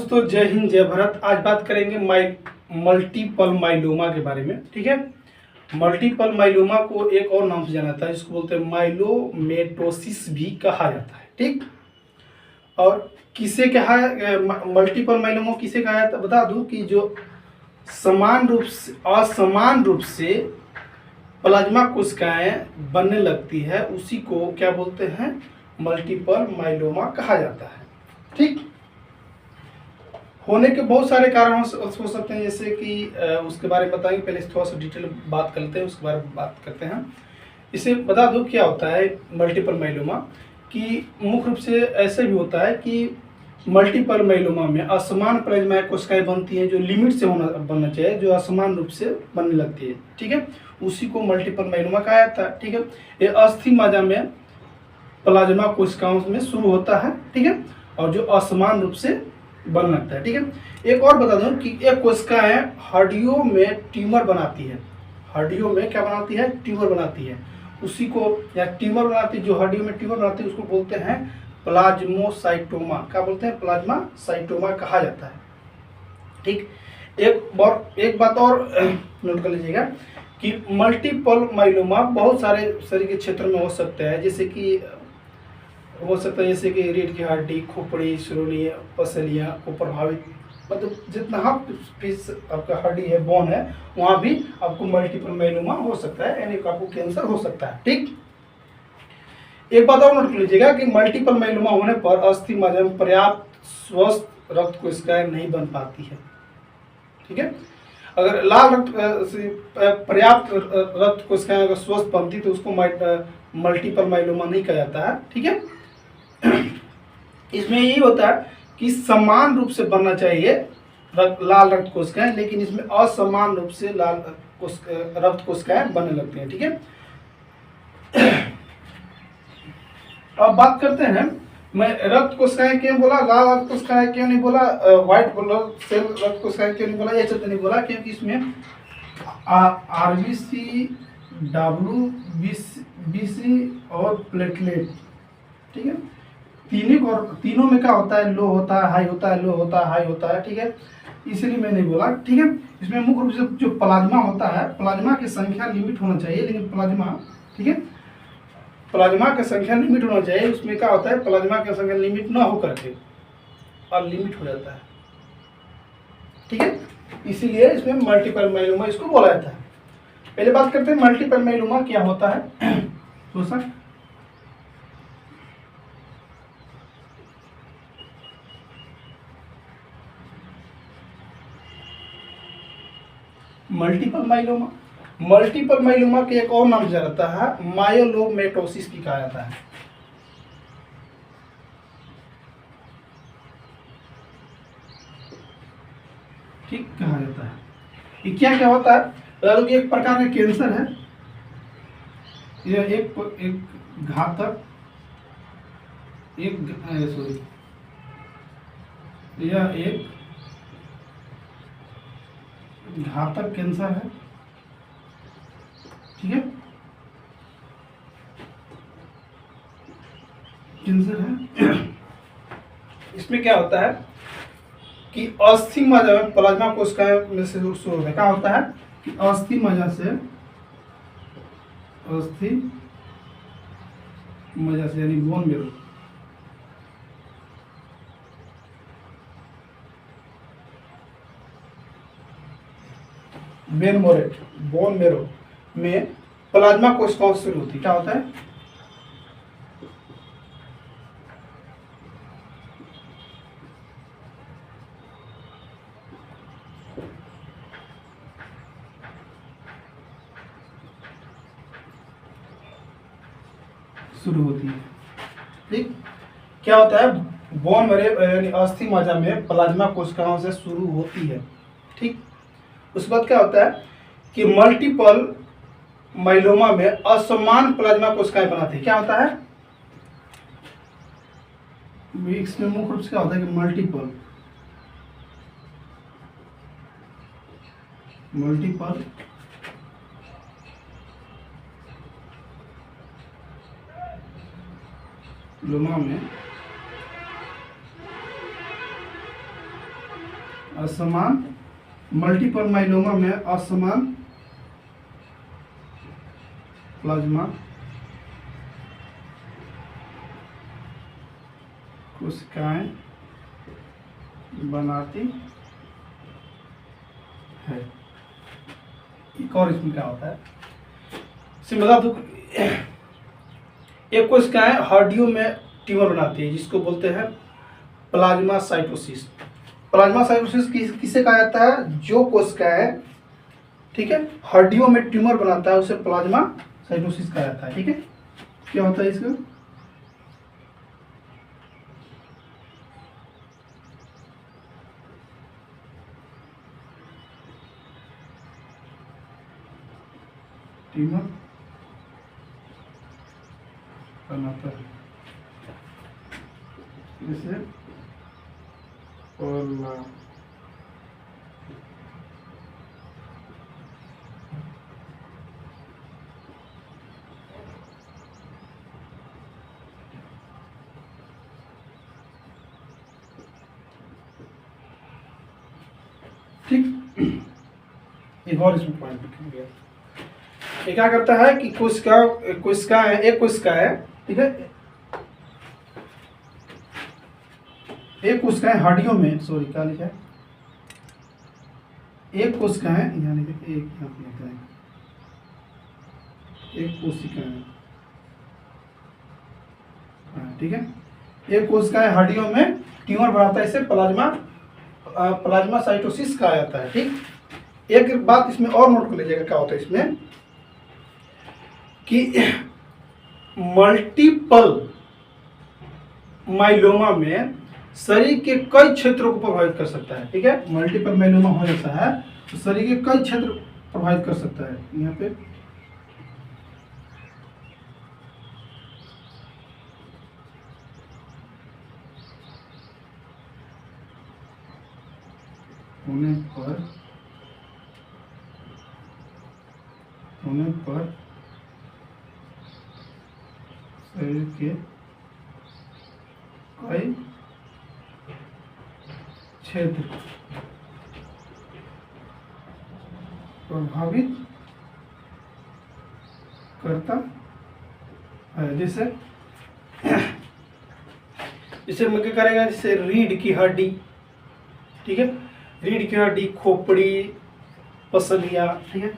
दोस्तों जय हिंद जय भारत। आज बात करेंगे मल्टीपल माइलोमा के बारे में। ठीक है, मल्टीपल माइलोमा को एक और नाम से जाना जाता है, जिसको बोलते हैं माइलोमेटोसिस भी कहा जाता है। ठीक, और किसे कहा मल्टीपल माइलोमा किसे कहा जाता है बता दूं कि जो असमान रूप से प्लाज्मा कोशिकाएं बनने लगती है उसी को क्या बोलते हैं, मल्टीपल माइलोमा कहा जाता है। ठीक, होने के बहुत सारे कारण हो सकते हैं, जैसे कि उसके बारे में बताएंगे। पहले थोड़ा सा डिटेल बात कर लेते हैं, उसके बारे में बात करते हैं। इसे बता दो क्या होता है मल्टीपल माइलोमा, कि मुख्य रूप से ऐसे भी होता है कि मल्टीपल माइलोमा में असमान प्लाज्मा कोशिकाएं बनती हैं, जो लिमिट से बनना चाहिए, जो असमान रूप से बनने लगती है। ठीक है, उसी को मल्टीपल माइलोमा कहा जाता है। ठीक है, ये अस्थि मज्जा में प्लाज्मा कोशिकाओं में शुरू होता है। ठीक है, और जो असमान रूप से बन लगता है। ठीक है, एक और बता दूं कि एक कोशिकाएं हड्डियों में ट्यूमर बनाती है। हड्डियों में क्या बनाती है, ट्यूमर बनाती है। उसी को या ट्यूमर बनाती है, जो हड्डियों में ट्यूमर बनाती है उसको बोलते हैं प्लाज्मोसाइटोमा। क्या बोलते हैं, प्लाज्मासाइटोमा कहा जाता है। ठीक, एक बात और नोट कर लीजिएगा कि मल्टीपल माइलोमा बहुत सारे शरीर के क्षेत्र में हो सकते हैं, जैसे कि हो सकता है जैसे कि रीढ़ की हड्डी, खोपड़ी, सुरौली, पसलियाँ को प्रभावित, मतलब जितना पीस आपका हड्डी है, बोन है, वहाँ भी आपको मल्टीपल माइलोमा हो सकता है, यानी आपको कैंसर हो सकता है। ठीक, एक बात और नोट कर लीजिएगा कि मल्टीपल माइलोमा होने पर अस्थि मज्जा में पर्याप्त स्वस्थ रक्त कोशिकाएं नहीं बन पाती है। ठीक है, अगर लाल रक्त पर्याप्त रक्त कोशिकाएं अगर स्वस्थ बनती तो उसको मल्टीपल माइलोमा नहीं कहा जाता है। ठीक है, इसमें यही होता है कि समान रूप से बनना चाहिए लाल रक्त कोशिकाएं, लेकिन इसमें असमान रूप से लाल रक्त कोशिकाएं बनने लगती हैं। ठीक है, अब बात करते हैं, मैं रक्त कोशिकाएं क्यों बोला, लाल रक्त कोशिकाएं क्यों नहीं बोला, व्हाइट ब्लड सेल रक्त कोशिकाएं क्यों नहीं बोला, ये चलते नहीं बोला, क्योंकि इसमें आरबीसी, डब्ल्यूबीसी और प्लेटलेट, ठीक है, तीनों में क्या होता है, लो होता है, हाई होता है, लो होता है, हाई होता है। ठीक है, इसलिए मैं नहीं बोला। ठीक है, इसमें मुख्य रूप से जो प्लाज्मा होता है, प्लाज्मा की संख्या लिमिट होना चाहिए, लेकिन प्लाज्मा, ठीक है, प्लाज्मा की संख्या लिमिट होना चाहिए। उसमें क्या होता है, प्लाज्मा की संख्या लिमिट ना हो करके और लिमिट हो जाता है। ठीक है, इसीलिए इसमें मल्टीपल माइलोमा इसको बोला जाता है। पहले बात करते हैं मल्टीपल माइलोमा क्या होता है। तो सर मल्टीपल माइलोमा के एक और नाम जाना जाता है मायोलोमेटोसिस भी कहा जाता है। ठीक, कहा जाता है। ये क्या क्या होता है, एक प्रकार का कैंसर है, यह एक घातक यह एक घातक कैंसर है। ठीक है, कैंसर है। इसमें क्या होता है कि अस्थि मज्जा में प्लाज्मा कोशिकाएं में से शुरू होता है। क्या होता है कि अस्थि मज्जा से यानी बोन मेरो में प्लाज्मा कोशिकाओं से शुरू होती है। क्या होता है, शुरू होती है। ठीक, क्या होता है, बोन मेरो यानी अस्थि मज्जा में प्लाज्मा कोशिकाओं से शुरू होती है। ठीक, उस बाद क्या होता है कि मल्टीपल माइलोमा में असमान प्लाज्मा कोशिकाएं बनाती है। क्या होता है, इसमें मुख्य रूप से क्या होता है कि मल्टीपल लोमा में असमान मल्टीपल माइलोमा में असमान प्लाज्मा कोशिकाएं बनाती है। एक और इसमें क्या होता है, इसे बता दूं, एक कोशिकाएं हड्डियों में ट्यूमर बनाती है जिसको बोलते हैं प्लाज्मा साइटोसिस। प्लाज्मा साइटोसिस किसे कहा जाता है? जो कोशिकाएं, ठीक है, हड्डियों में ट्यूमर बनाता है उसे प्लाज्मा साइटोसिस कहा जाता है। ठीक है, क्या होता है इसका? ट्यूमर बनाता है जैसे ठीक। एक और इसमें पॉइंट लिखेंगे, ये क्या करता है कि कोशिका है, एक कोशिका है, ठीक है, एक कोशिका हड्डियों में, सॉरी क्या लिखा है, एक कोशिका है, यहाँ लिखे, एक यहाँ पे लिखा है, एक कोशिका है, ठीक है, एक कोशिका हड्डियों में ट्यूमर बनाता है, इसे प्लाज्मा साइटोसिस कहा जाता है। ठीक, एक बात इसमें और नोट कर लीजिएगा, क्या होता है इसमें कि मल्टीपल माइलोमा में शरीर के कई क्षेत्रों को प्रभावित कर सकता है। ठीक है, मल्टीपल माइलोमा हो जाता है तो शरीर के कई क्षेत्र प्रभावित कर सकता है। यहाँ पे होने पर शरीर के कई क्षेत्र प्रभावित करता है। जैसे मैं क्या करेगा, जैसे रीढ़ की हड्डी, ठीक है, रीढ़ की हड्डी, खोपड़ी, पसलियां, ठीक है,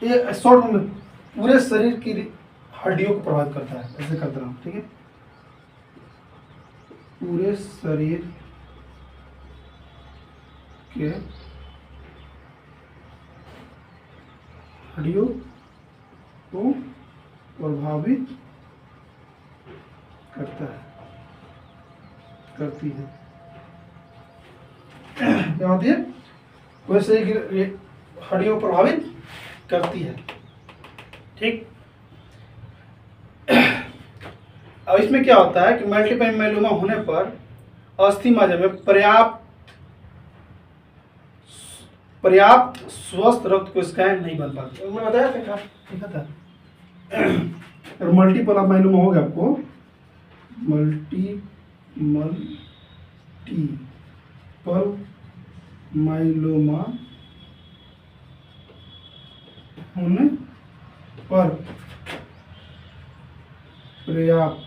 ये शॉर्ट में पूरे शरीर की हड्डियों को प्रभावित करता है। ऐसे करता हूँ, ठीक है, पूरे शरीर के हड्डियों को प्रभावित करती है। क्या होती है? पूरे शरीर की हड्डियों को प्रभावित करती है। ठीक, अब इसमें क्या होता है कि मल्टीपल माइलोमा होने पर अस्थि मज्जा में पर्याप्त स्वस्थ रक्त कोशिकाएं नहीं बन पाती। मैं बताया था, लिखा था, अगर मल्टीपल माइलोमा हो गया आपको, मल्टीपल माइलोमा होने पर पर्याप्त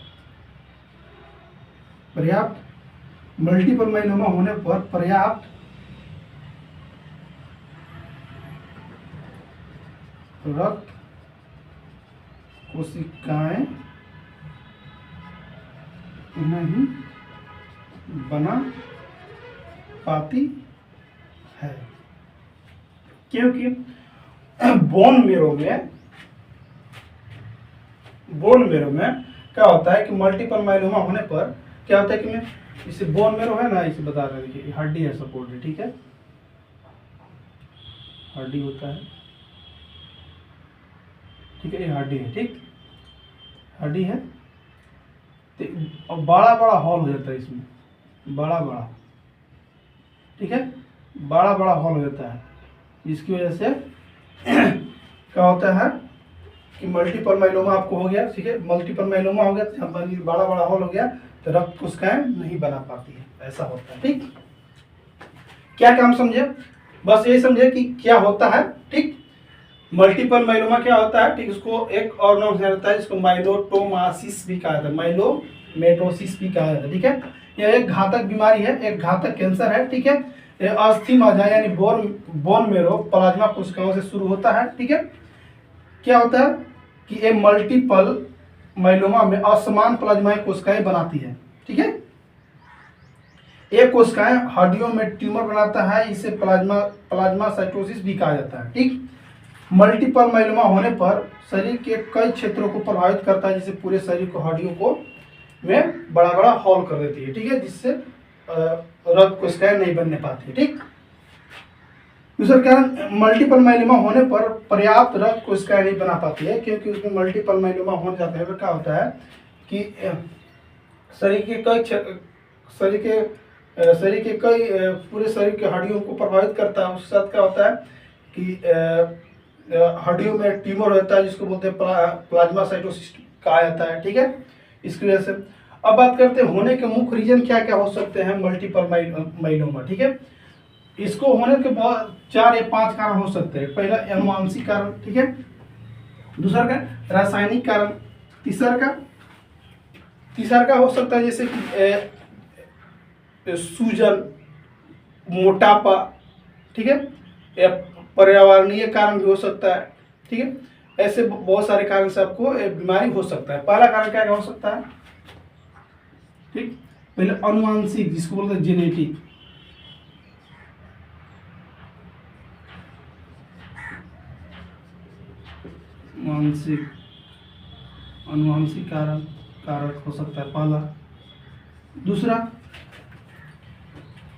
मल्टीपल माइलोमा होने पर पर्याप्त रक्त कोशिकाएं नहीं बना पाती है, क्योंकि बोन मेरो में क्या होता है कि मल्टीपल माइलोमा होने पर क्या होता है कि मैं इसे बोन मेरो है ना, इसे बता रहे देखिए, हड्डी है सपोर्ट है, ठीक है, हड्डी होता है, ठीक है, ये हड्डी है, ठीक, हड्डी है, तो बड़ा बड़ा हॉल हो जाता है इसमें, बड़ा बड़ा, ठीक है, बड़ा बड़ा हॉल हो जाता है, जिसकी वजह से क्या होता है कि मल्टीपल माइलोमा आपको हो गया, ठीक है, मल्टीपल माइलोमा हो गया तो जब बड़ा बड़ा हॉल हो गया तो रक्त कोशिकाएं नहीं बना पाती है, ऐसा होता है। ठीक, क्या काम समझे, बस यही समझे कि क्या होता है। ठीक, मल्टीपल माइलोमा क्या होता है, ठीक, उसको एक और नाम से रहता है जिसको माइलोटोमासिस भी कहा जाता है, माइलोमेटोसिस भी कहा जाता है। ठीक है, यह एक घातक बीमारी है, एक घातक कैंसर है। ठीक है, यह अस्थि मज्जा यानी बोन मेरो प्लाज्मा कोशिकाओं से शुरू होता है। ठीक है, क्या होता है कि ये मल्टीपल माइलोमा में असमान प्लाज्माई कोशिकाएं बनाती है। ठीक है, एक कोशिकाएं हड्डियों में ट्यूमर बनाता है, इसे प्लाज्मासाइटोसिस भी कहा जाता है। ठीक, मल्टीपल माइलोमा होने पर शरीर के कई क्षेत्रों को प्रभावित करता है, जिससे पूरे शरीर को हड्डियों को में बड़ा बड़ा हॉल कर देती है। ठीक है, जिससे रक्त कोशिकाएं नहीं बनने पाती है। ठीक, दूसरा कारण, मल्टीपल माइलोमा होने पर पर्याप्त रक्त कोशिकाएं नहीं बना पाती है, क्योंकि उसमें मल्टीपल माइलोमा हो जाता है तो क्या होता है कि शरीर के कई पूरे शरीर के हड्डियों को प्रभावित करता है। उसके साथ क्या होता है कि हड्डियों में ट्यूमर होता है, जिसको बोलते हैं प्लाज्मासाइटोसिस कहा जाता है। ठीक है, इसकी वजह से अब बात करते हैं होने के मुख्य रीजन क्या क्या हो सकते हैं मल्टीपल माइलोमा। ठीक है, इसको होने के बहुत 4 या 5 कारण हो सकते हैं। पहला अनुवांशिक कारण, ठीक है, दूसरा का रासायनिक कारण, तीसरा का हो सकता है जैसे कि सूजन, मोटापा। ठीक है, या पर्यावरणीय कारण भी हो सकता है। ठीक है, ऐसे बहुत सारे कारण से आपको बीमारी हो सकता है। पहला कारण क्या क्या हो सकता है, ठीक, पहले अनुवांशिक, जिसको बोलते हैं जेनेटिक। अनुवांशिक कारक हो सकता है पहला।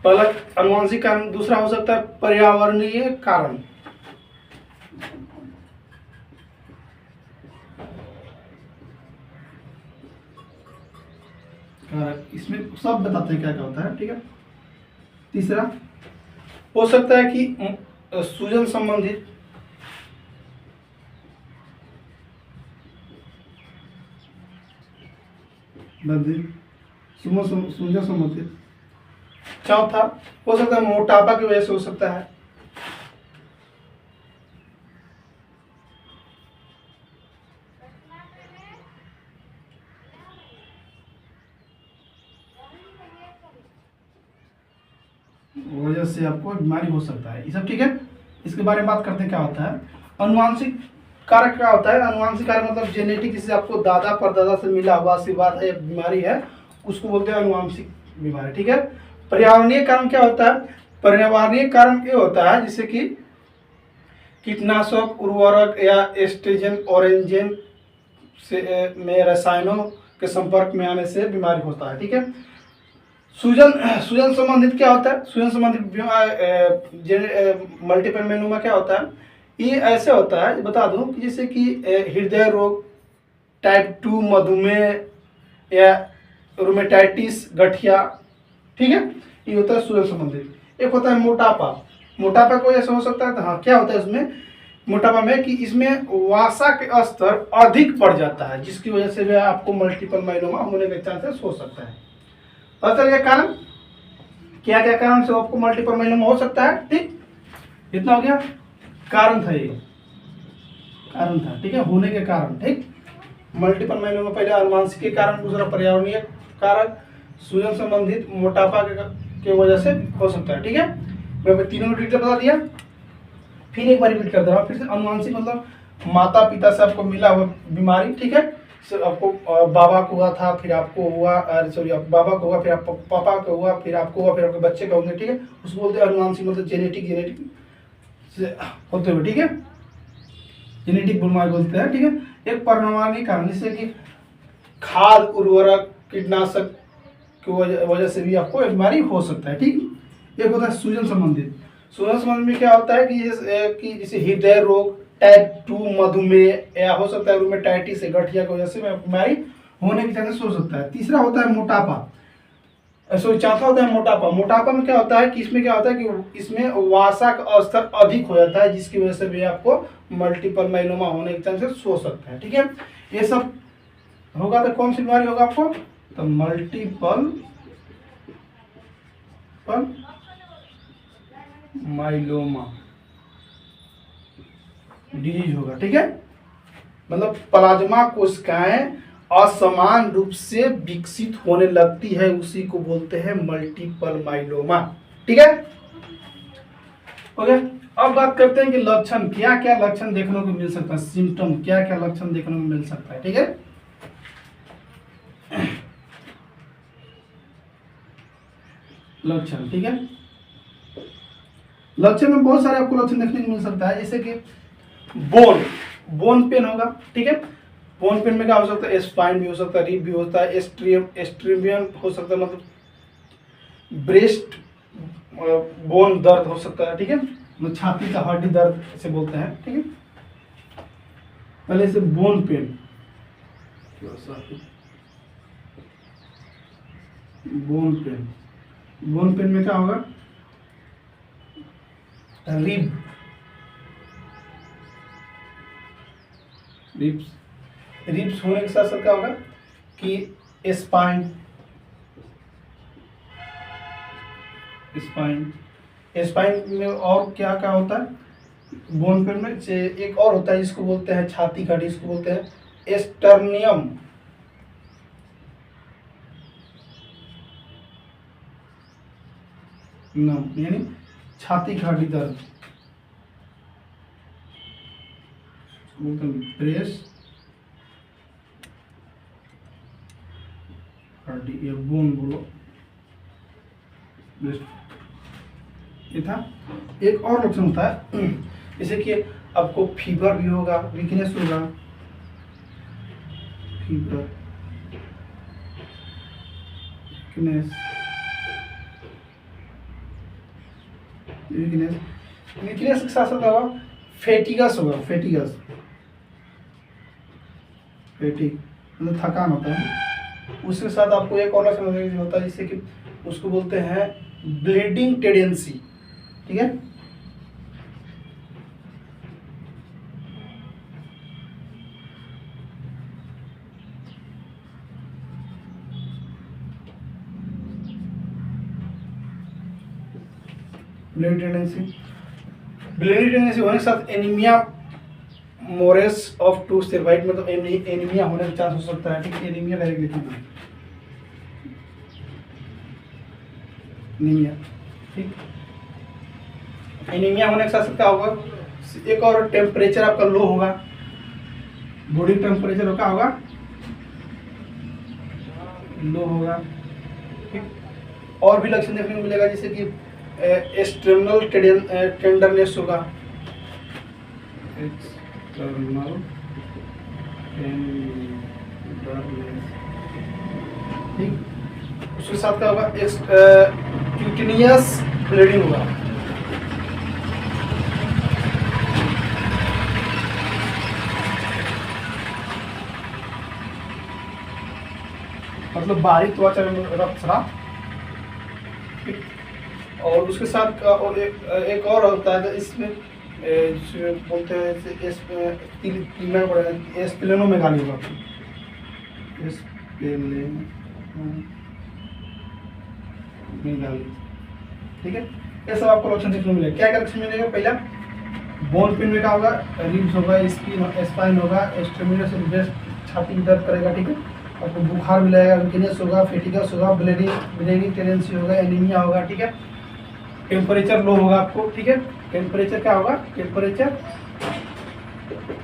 पहला अनुवांशिक कारण, दूसरा हो सकता है पर्यावरणीय कारण। इसमें सब बताते हैं क्या क्या होता है। ठीक है, तीसरा हो सकता है कि सूजन संबंधित, सूजन संबंधित। चौथा हो सकता है मोटापा की वजह से हो सकता है। वजह से आपको बीमारी हो सकता है, ये सब ठीक है। इसके बारे में बात करते हैं क्या होता है अनुवांशिक कारक। क्या होता है अनुवांशिक कारक, मतलब जेनेटिक, जिससे आपको दादा परदादा से मिला हुआ आशीर्वाद है बीमारी है, उसको बोलते हैं अनुवांशिक बीमारी। ठीक है, पर्यावरणीय कारण क्या होता है, पर्यावरणीय कारण ये होता है जैसे कि कीटनाशक, उर्वरक या एस्ट्रोजन ऑरेंजन से में रसायनों के संपर्क में आने से बीमारी होता है। ठीक है, सूजन संबंधित क्या होता है, सूजन संबंधित मल्टीपल माइलोमा क्या होता है, ये ऐसे होता है बता दूं कि जैसे कि हृदय रोग, टाइप 2 मधुमेह या रोमेटाइटिस, गठिया। ठीक है, ये होता है सूजन संबंधित। एक होता है मोटापा की वजह से हो सकता है। तो हाँ, क्या होता है इसमें मोटापा में कि इसमें वसा के स्तर अधिक बढ़ जाता है, जिसकी वजह से भी आपको मल्टीपल माइलोमा होने के चांसेस हो सकता है। पता चल गया कारण, क्या क्या कारण से आपको मल्टीपल माइलोमा हो सकता है। ठीक, इतना हो गया, कारण था, ये कारण था। ठीक है, होने के कारण। ठीक, मल्टीपल माइलोमा पहले अनुवांशिक के कारण, दूसरा पर्यावरणीय कारण, सूजन संबंधित, मोटापा के वजह से हो सकता है। ठीक है, मैं तीनों डिटेल बता दिया, फिर एक बार रिपीट कर दे रहा हूँ फिर से। अनुवांशिक मतलब माता पिता से आपको मिला हुआ बीमारी। ठीक है, आपको बाबा को हुआ था, फिर आपको हुआ, सॉरी बाबा को हुआ, फिर आप पापा को हुआ, फिर आपको हुआ, फिर आपके बच्चे को होंगे। ठीक है, उसको बोलते हैं अनुवांशिक, मतलब जेनेटिक से होते हुए। ठीक है, जेनेटिक बीमारी बोलते हैं। ठीक है, एक पर्यावरणीय कारण, जैसे कि खाद, उर्वरक, कीटनाशक की वजह से भी आपको बीमारी हो सकता है। ठीक, एक होता है सूजन संबंधित। सूजन संबंधित में क्या होता है कि जैसे हृदय रोग, टाइप 2 मधुमेह या हो सकता है रोमेटाइटिस, गठिया की वजह से बीमारी होने के चांसेस हो सकता है। तीसरा होता है मोटापा। सो चौथा होता है मोटापा। मोटापा में क्या होता है कि इसमें क्या होता है कि इसमें वसा का स्तर अधिक हो जाता है, जिसकी वजह से भी आपको मल्टीपल माइलोमा होने के चांसेस हो सकता है। ठीक है, ये सब होगा तो कौन सी बीमारी होगा आपको, तो मल्टीपल माइलोमा डिजीज होगा। ठीक है, मतलब प्लाज्मा कोशिकाएं असमान रूप से विकसित होने लगती है, उसी को बोलते हैं मल्टीपल माइलोमा। ठीक है, ओके। अब बात करते हैं कि लक्षण, क्या क्या लक्षण देखने को मिल सकता है, सिम्टम क्या क्या लक्षण देखने को मिल सकता है। ठीक है, लक्षण, ठीक है, लक्षण में बहुत सारे आपको लक्षण देखने को मिल सकता है, जैसे कि बोन पेन होगा। ठीक है, बोन पेन में क्या हो सकता है, स्पाइन भी हो सकता है, रिब भी होता है, एस्ट्रियम हो सकता है, मतलब ब्रेस्ट बोन दर्द हो सकता है। ठीक है, मतलब छाती का हड्डी दर्द से बोलते हैं। ठीक है, पहले से बोन पेन, बोन पेन में क्या होगा, रिब्स होने के साथ साथ क्या होगा कि स्पाइन में और क्या क्या होता है, बोन पेन में से एक और होता है जिसको बोलते हैं छाती का, जिसको बोलते हैं एस्टर्नियम। यानी छाती का हड्डी दर्द, ब्रेस्ट हड्डी, ये बोन बोलो, ब्रेस्ट। ये था। एक और लक्षण होता है जैसे कि आपको फीवर भी होगा, वीकनेस होगा, फीवर, वीकनेस के साथ साथ होगा फेटिगस होगा, फेटिग मतलब थकान होता है। उसके साथ आपको एक और लक्षण होता है जिससे कि उसको बोलते हैं ब्लीडिंग टेंडेंसी। ठीक है, ब्लीडिंग टेंडेंसी होने के साथ एनीमिया मोरेस ऑफ टू सर्वाइट, मतलब एनीमिया होने का चांस हो सकता है। ठीक है, एनीमिया डायरेक्ट लिखना, एनीमिया। ठीक, एनीमिया होने के साथ क्या होगा, एक और टेम्परेचर आपका लो होगा, बॉडी टेम्परेचर क्या होगा, लो होगा। ठीक, और भी लक्षण देखने को मिलेगा जैसे कि एक्सटर्नल टेंडरनेस होगा, एक्सटर्नल टेंडरनेस। ठीक, उसके साथ क्या होगा, क्यूटेनियस ब्लीडिंग होगा। मतलब बारीक त्वचा में रक्तस्राव। और उसके साथ एक और होता है इसमें बोलते हैं स्प्लेनोमेगाली होगा, ठीक है। ये सब आपको लक्षण देखने को मिलेगा। क्या क्या लक्षण मिलेगा, पहला बोन पेन में क्या होगा, रिब्स होगा, स्पाइन होगा, एस्ट्रेमिनस ब्रेस्ट छाती में दर्द करेगा। ठीक है, आपको बुखार भी लगेगा, वीकनेस होगा, फेटिगस होगा, ब्लीडिंग टेंडेंसी होगा, एनीमिया होगा। ठीक है, टेम्परेचर लो होगा आपको। ठीक है, टेम्परेचर क्या होगा, टेम्परेचर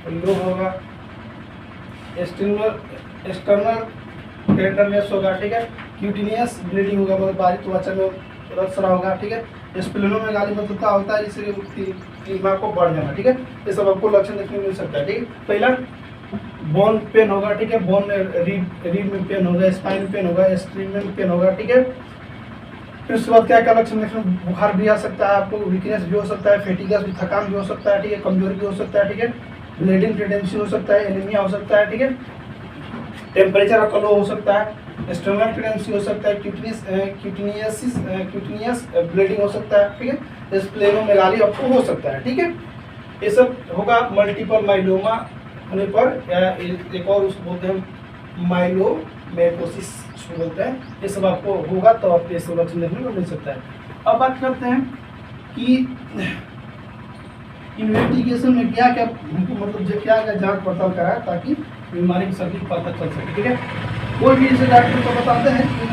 लो होगा, एक्सटर्नल टेंडरनेस होगा। ठीक है, क्यूटेनियस ब्लीडिंग होगा, मतलब बारीक त्वचा में रक्तस्राव होगा। ठीक है, स्प्लेनोमेगाली मतलब क्या होता है, जिससे दिमाग को बढ़ जाना। ठीक है, ये सब आपको लक्षण देखने को मिल सकता है। ठीक है, पहला बोन पेन होगा। ठीक है, बोन रीड में पेन होगा, स्पाइन पेन होगा, स्ट्रीम पेन होगा। ठीक है, फिर उसके बाद क्या क्या लक्षण देखने, बुखार भी आ सकता है आपको, वीकनेस भी हो सकता है, फेटिगस भी, थकान भी हो सकता है। ठीक है, कमजोरी भी हो सकता है। ठीक है, ब्लीडिंग टेंडेंसी हो सकता है, एनीमिया हो सकता है। ठीक है, टेम्परेचर आपका लो हो सकता है, स्टर्नल प्रेगनेंसी हो सकता है, क्यूटिनियस ब्लीडिंग हो सकता है, ठीक है, स्प्लेनोमेगाली आपको हो सकता है, ठीक है। ये सब होगा मल्टीपल माइलोमा होने पर, या एक और उसको बोलते हैं माइलोमेटोसिस बोलते हैं। ये सब आपको होगा तो आपको ये सब लक्षण देखने को मिल सकता है। अब बात करते हैं कि इन्वेस्टिगेशन में क्या क्या हमको मतलब क्या क्या जांच पड़ताल कराए ताकि बीमारी की सटीक पता चल सके, ठीक है। कोई भी इसे डॉक्टर को बताते हैं कि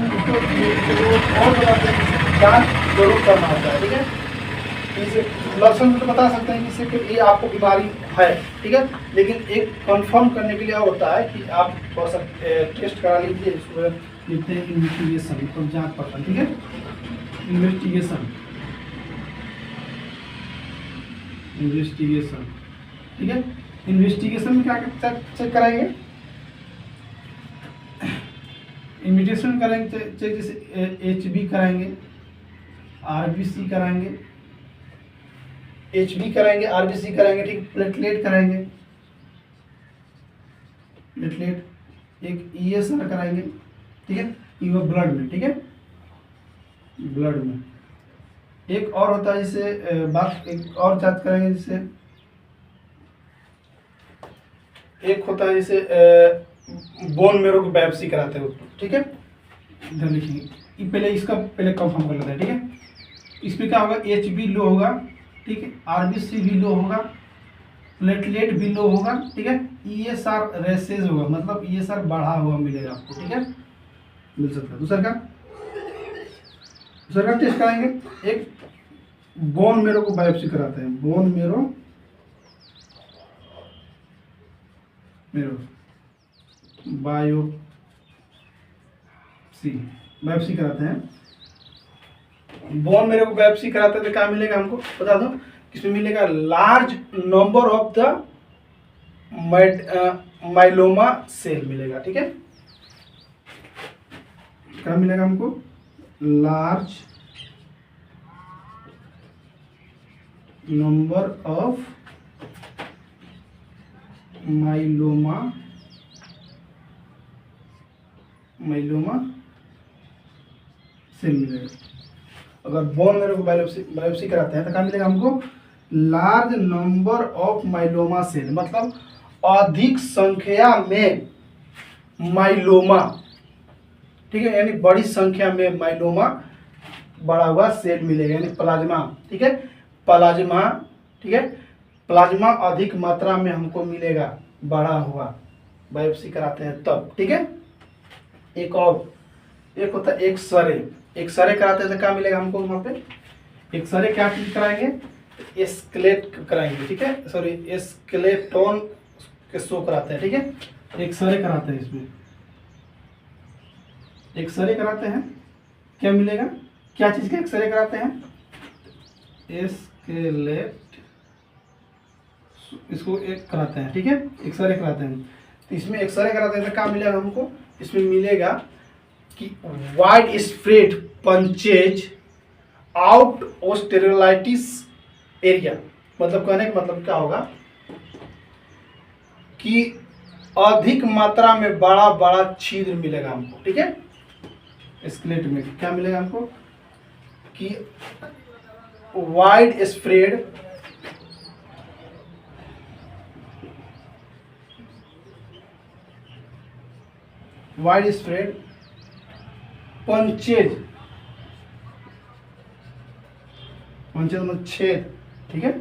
और बताते हैं कि जांच जरूर करना होता है, ठीक है। इसे लक्षण तो बता सकते हैं जिससे कि ये आपको बीमारी है, ठीक है, लेकिन एक कंफर्म करने के लिए होता है कि आप थोड़ा सा टेस्ट करा लीजिए, इसको लिखते हैं इन्वेस्टिगेशन, तो जांच पड़ताल, ठीक है। इन्वेस्टिगेशन, ठीक है। इन्वेस्टिगेशन में क्या चेक कराएंगे, इन्वेस्टिगेशन करेंगे चेक, जैसे HB कराएंगे, RBC कराएंगे, HB कराएंगे, RBC कराएंगे, ठीक, प्लेटलेट कराएंगे, प्लेटलेट, एक ESR कराएंगे, ठीक है, ये ब्लड में, ठीक है, ब्लड में। एक और होता है जिसे बात एक और जांच करेंगे, जिसे एक होता है जिसे बोन मेरो की बायोप्सी कराते हैं उसको, ठीक है। इधर लिखिए, ये पहले इसका पहले कंफर्म कर लेते हैं, ठीक है। इसमें क्या होगा, HB लो होगा, ठीक है, RBC भी लो होगा, प्लेटलेट भी लो होगा, ठीक है, ESR रेसेज होगा, मतलब ESR बढ़ा हुआ मिलेगा आपको, ठीक है, मिल सकता है। दूसरा का टेस्ट कराएंगे, एक बोन मेरो को बायोप्सी कराते हैं, बोन मेरो बायोप्सी कराते हैं। बोन मेरो को बायोप्सी कराते हैं तो क्या मिलेगा हमको बता दो, किसमें मिलेगा, large number of the myeloma cell मिलेगा, ठीक है। क्या मिलेगा हमको, large number of myeloma cell मिलेगा। अगर बोन मेरो को बायोप्सी कराते हैं तो क्या मिलेगा हमको, large number of myeloma cell, मतलब अधिक संख्या में माइलोमा, ठीक है, यानी बड़ी संख्या में माइलोमा बढ़ा हुआ सेल मिलेगा, यानी प्लाज्मा, ठीक है, प्लाज्मा, ठीक है, प्लाज्मा अधिक मात्रा में हमको मिलेगा बढ़ा हुआ, बायोप्सी कराते हैं तब, ठीक है। एक होता है एक्सरे कराते हैं तो क्या मिलेगा हमको वहाँ पे, एक्सरे क्या चीज कराएंगे, स्केलेट कराएंगे, ठीक है, सॉरी स्केलेटन के शो कराते हैं, ठीक है, एक्सरे कराते हैं, इसमें एक्सरे कराते हैं, क्या मिलेगा, क्या चीज का एक्सरे कराते हैं, स्केलेट, इसको एक कराते हैं, ठीक है, एक्सरे कराते हैं। तो इसमें एक्सरे कराते हैं तो क्या मिलेगा हमको, इसमें मिलेगा कि wide spread punches out osteolytic area, मतलब कहने का मतलब क्या होगा कि अधिक मात्रा में बड़ा बड़ा छिद्र मिलेगा हमको, ठीक है। स्केलेट में क्या मिलेगा हमको कि वाइड स्प्रेड पंचेज मतलब छेद, ठीक है,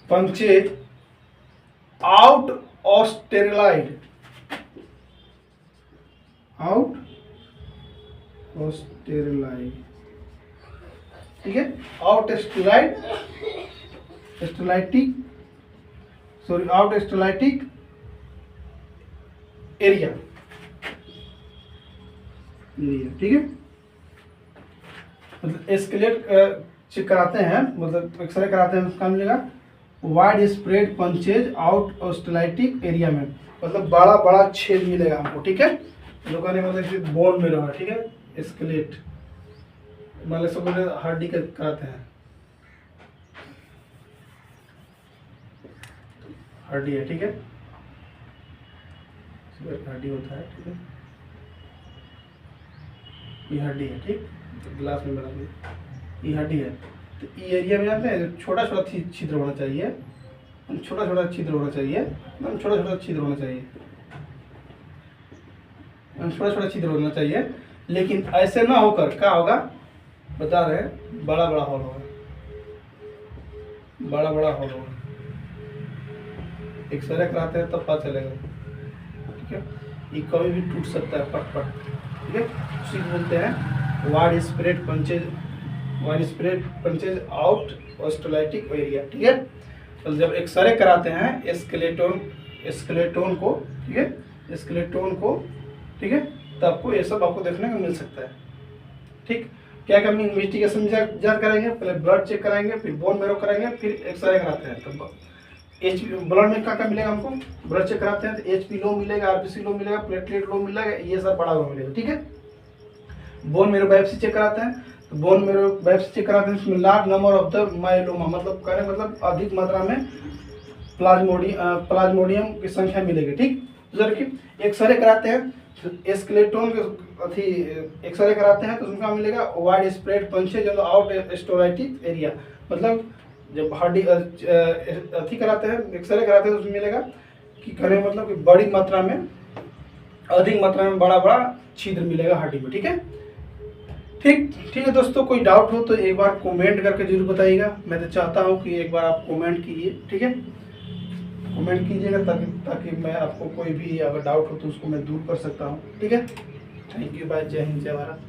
पंचेज आउट ऑस्टेरलाइड, ठीक है, आउट स्टेलाइटिक एरिया, ठीक है। मतलब स्केलेट चेक कराते हैं, मतलब एक्सरे कराते हैं, उसका मिलेगा wide spread punches out osteolytic area में, मतलब बड़ा बड़ा छेद मिलेगा हमको, ठीक है। लोगों ने मतलब बोन में रहा, ठीक है, स्केलेट मतलब सब हड्डी का कराते हैं, हड्डी है, ठीक है, हड्डी होता है, ठीक है। ये हड्डी है, ठीक, तो ग्लास में बना दी, ये हड्डी है। तो ये एरिया में जानते हैं छोटा छोटा छिद्र होना चाहिए, छोटा छोटा छिद्र होना चाहिए, एकदम छोटा छोटा छिद्र होना चाहिए, छोटा छोटा छिद्र होना चाहिए। लेकिन ऐसे ना होकर क्या होगा बता रहे हैं, बड़ा बड़ा हॉल होगा, बड़ा बड़ा हॉल होगा। एक्सरे कराते हैं तब पता चलेगा, ठीक है। ये कभी भी टूट सकता है पट पट, ठीक है। उसी को बोलते हैं wide spread punches, wide spread punches out osteolytic area, ठीक है। तो जब एक्सरे कराते हैं स्केलेटोन को, ठीक है, स्केलेटोन को, ठीक है, तो आपको ये सब आपको देखने को मिल सकता है, ठीक। क्या क्या हम इन्वेस्टिगेशन जांच करेंगे, पहले ब्लड चेक कराएंगे, फिर बोन मैरो कराएंगे, फिर एक्सरे कराते हैं। तो ब्लड में क्या क्या मिलेगा हमको, ब्लड चेक कराते हैं तो HP लो मिलेगा, RBC लो मिलेगा, प्लेटलेट लो मिलेगा, ये सब बड़ा लो मिलेगा, ठीक है। बोन मेरो बायोप्सी चेक कराते हैं, तो बोन मेरो बायोप्सी चेक कराते हैं, उसमें large number of the myeloma, मतलब कहने मतलब अधिक मात्रा में प्लाज्मोडियम की संख्या मिलेगी, ठीक। तो देखिए एक्सरे कराते हैं, स्केलेटोन के एक्सरे कराते हैं तो उसमें क्या मिलेगा, wide spread punches on the out osteolytic area, मतलब जब हड्डी अथी कराते हैं, एक्सरे कराते हैं तो उसमें मिलेगा कि कहने मतलब कि बड़ी मात्रा में, अधिक मात्रा में बड़ा बड़ा छिद्र मिलेगा हड्डी में, ठीक है। ठीक है दोस्तों, कोई डाउट हो तो एक बार कमेंट करके जरूर बताइएगा। मैं तो चाहता हूँ कि एक बार आप कमेंट कीजिए, ठीक है, कमेंट कीजिएगा ताकि मैं आपको कोई भी अगर डाउट हो तो उसको मैं दूर कर सकता हूँ, ठीक है। थैंक यू, बाय, जय हिंद, जय भारत।